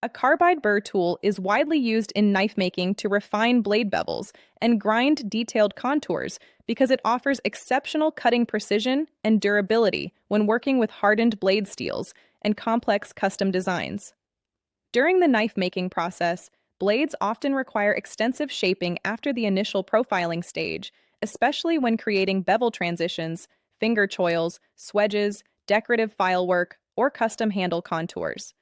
A carbide burr tool is widely used in knife making to refine blade bevels and grind detailed contours because it offers exceptional cutting precision and durability when working with hardened blade steels and complex custom designs. During the knife making process, blades often require extensive shaping after the initial profiling stage, especially when creating bevel transitions, finger choils, swedges, decorative file work, or custom handle contours.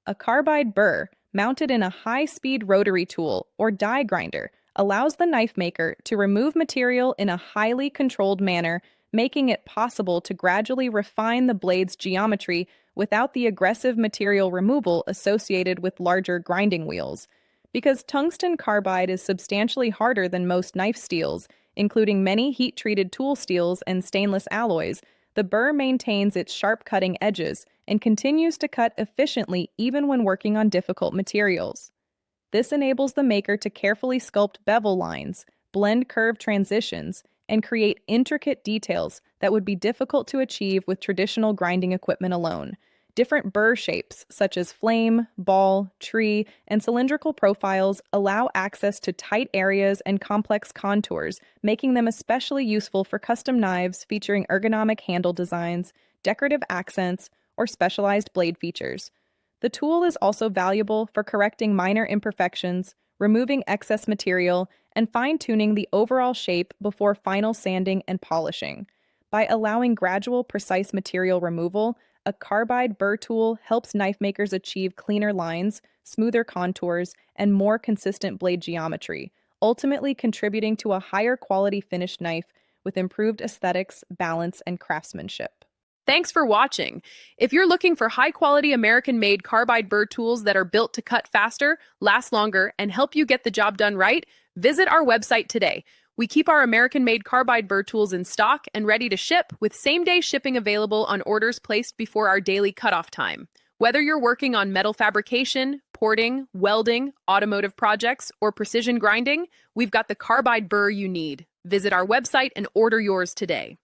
A carbide burr, mounted in a high-speed rotary tool or die grinder, allows the knife maker to remove material in a highly controlled manner, making it possible to gradually refine the blade's geometry without the aggressive material removal associated with larger grinding wheels. Because tungsten carbide is substantially harder than most knife steels, including many heat-treated tool steels and stainless alloys, the burr maintains its sharp cutting edges and continues to cut efficiently even when working on difficult materials. This enables the maker to carefully sculpt bevel lines, blend curve transitions, and create intricate details that would be difficult to achieve with traditional grinding equipment alone. Different burr shapes, such as flame, ball, tree, and cylindrical profiles, allow access to tight areas and complex contours, making them especially useful for custom knives featuring ergonomic handle designs, decorative accents, or specialized blade features. The tool is also valuable for correcting minor imperfections, removing excess material, and fine-tuning the overall shape before final sanding and polishing. By allowing gradual, precise material removal, a carbide burr tool helps knife makers achieve cleaner lines, smoother contours, and more consistent blade geometry, ultimately contributing to a higher quality finished knife with improved aesthetics, balance, and craftsmanship. Thanks for watching. If you're looking for high-quality American-made carbide burr tools that are built to cut faster, last longer, and help you get the job done right, visit our website today. We keep our American-made carbide burr tools in stock and ready to ship, with same-day shipping available on orders placed before our daily cutoff time. Whether you're working on metal fabrication, porting, welding, automotive projects, or precision grinding, we've got the carbide burr you need. Visit our website and order yours today.